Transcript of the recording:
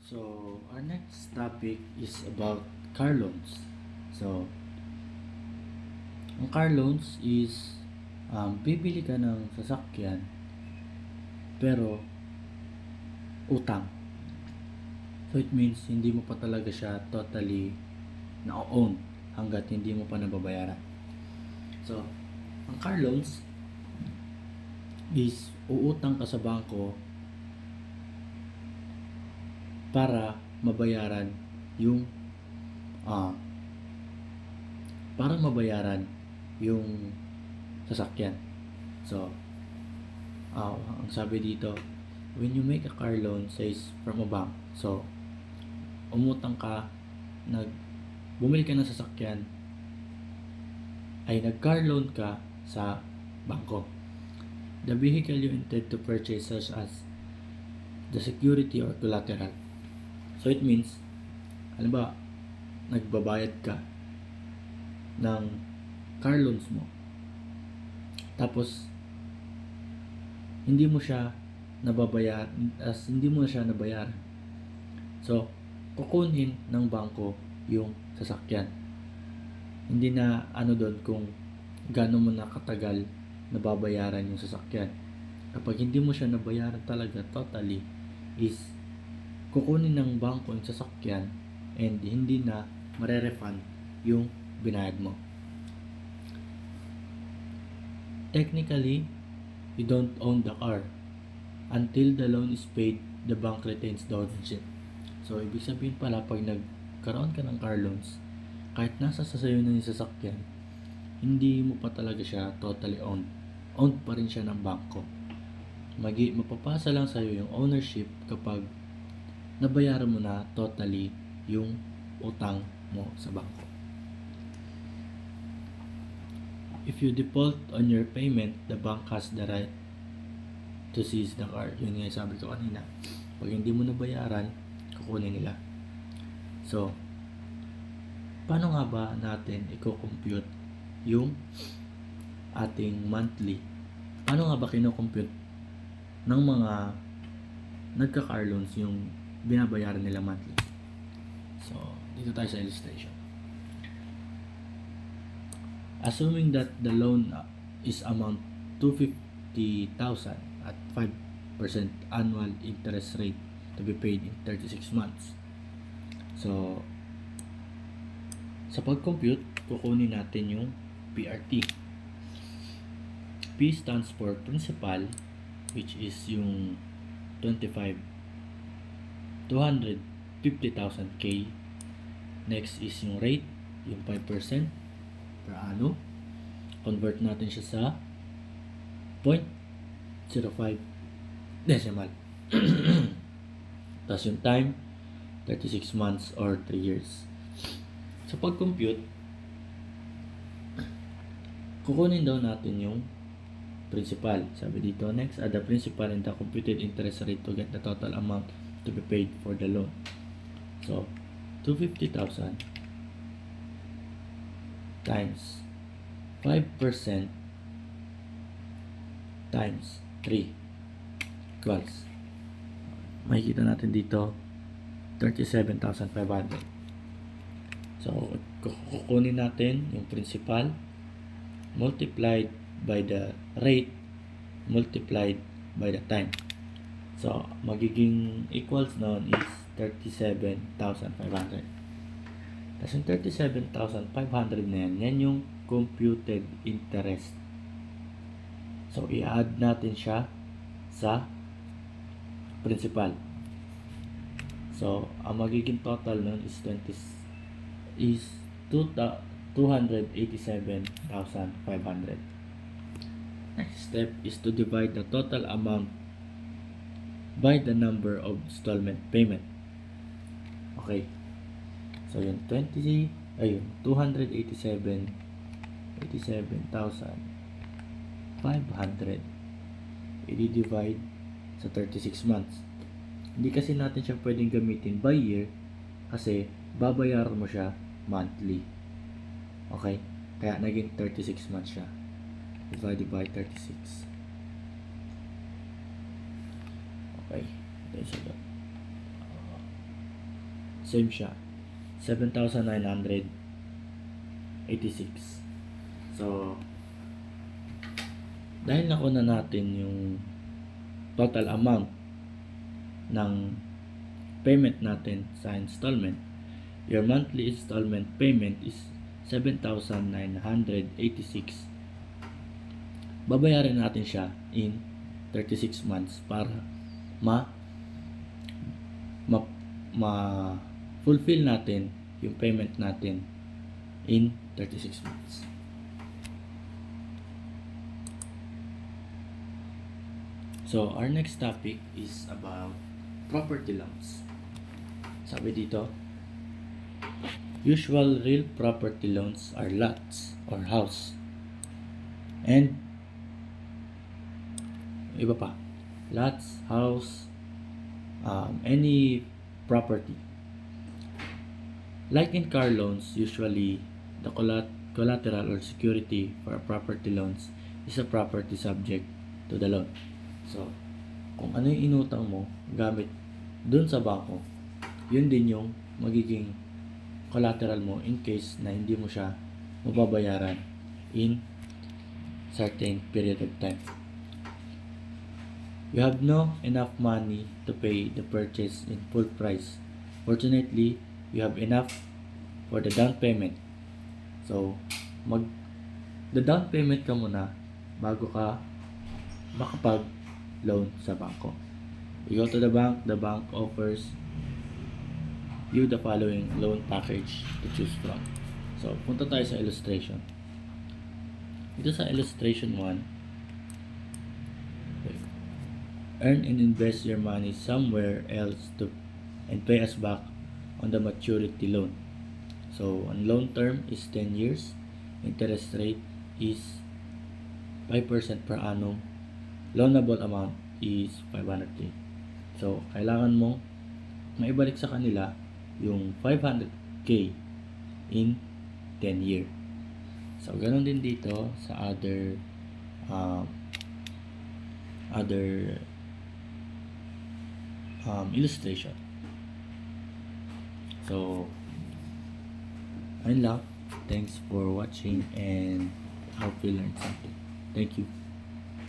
So, our next topic is about car loans. So, ang car loans is bibili ka ng sasakyan pero utang. So, it means hindi mo pa talaga siya totally na-own hanggat hindi mo pa nababayaran. So, ang car loans is uutang ka sa bangko para mabayaran yung ah, para mabayaran yung sasakyan. So, ang sabi dito, when you make a car loan says from a bank. So, umutang ka, bumili ka ng sasakyan, ay nag-car loan ka sa bangko. The vehicle you intend to purchase such as the security or collateral. So it means, halimbawa, nagbabayad ka ng car loans mo. Tapos, hindi mo siya nabayaran. So, kukunin ng bangko yung sasakyan. Hindi na doon kung gaano mo na katagal nababayaran yung sasakyan. Kapag hindi mo siya nabayaran talaga totally, is kukunin ng bangko yung sasakyan and hindi na marerefund yung binayad mo. Technically, you don't own the car. Until the loan is paid, the bank retains the ownership. So, ibig sabihin pala, pag nagkaroon ka ng car loans, kahit nasa sasayo na yung sasakyan, hindi mo pa talaga siya totally owned. Owned pa rin siya ng bangko. Mapapasa lang sa'yo yung ownership kapag nabayaran mo na totally yung utang mo sa bangko. If you default on your payment, the bank has the right to seize the car. Yun nga sabi ko kanina. Pag hindi mo nabayaran, kukunin nila. So, paano nga ba natin i-compute yung ating monthly? Paano nga ba kino-compute ng mga nagka-car loans yung binabayaran nila monthly? So, dito tayo sa illustration. Assuming that the loan is amount 250,000 at 5% annual interest rate to be paid in 36 months. So, sa pag-compute, kukunin natin yung PRT. P stands for principal, which is yung 250,000 K. Next is yung rate, yung 5% per annum. Convert natin siya sa 0.05 decimal. Tapos yung time, 36 months or 3 years. Sa pag-compute, kukunin daw natin yung principal. Sabi dito, next, add the principal and the computed interest rate to get the total amount to be paid for the loan. So, 250,000 times 5% times 3 equals, makikita natin dito, 37,500. So, kukunin natin yung principal multiplied by the rate multiplied by the time. So, magiging equals noon is 37,500. Tapos yung 37,500 na yan yung computed interest. So, i-add natin siya sa principal. So, ang magiging total nun is 287,500. Next step is to divide the total amount by the number of installment payment. Okay. So, yung 287,500 i-divide sa 36 months. Hindi kasi natin siya pwedeng gamitin by year kasi babayaran mo siya monthly. Okay? Kaya naging 36 months siya. Divided by 36. Okay. Ito siya. same siya. 7,986. So, dahil nakuha natin yung total amount ng payment natin sa installment, your monthly installment payment is 7,986. Babayaran natin siya in 36 months para fulfill natin yung payment natin in 36 months. So, our next topic is about property loans. Sabi dito, usual real property loans are lots or house. And iba pa, lots, house, any property. Like in car loans, usually the collateral or security for a property loans is a property subject to the loan. So, kung ano yung inutang mo gamit dun sa bangko, yun din yung magiging collateral mo in case na hindi mo siya mababayaran in certain period of time. You have no enough money to pay the purchase in full price. Fortunately, you have enough for the down payment. So, the down payment ka muna bago ka makapag-loan sa bangko. You go to the bank offers you the following loan package to choose from. So, punta tayo sa illustration. Ito sa illustration 1, earn and invest your money somewhere else and pay us back on the maturity loan. So, ang loan term is 10 years. Interest rate is 5% per annum. Loanable amount is 500k. So, kailangan mo maibalik sa kanila yung 500k in 10 year. So, ganun din dito sa other illustration. So, ayun lang. Thanks for watching and hope you learned something. Thank you.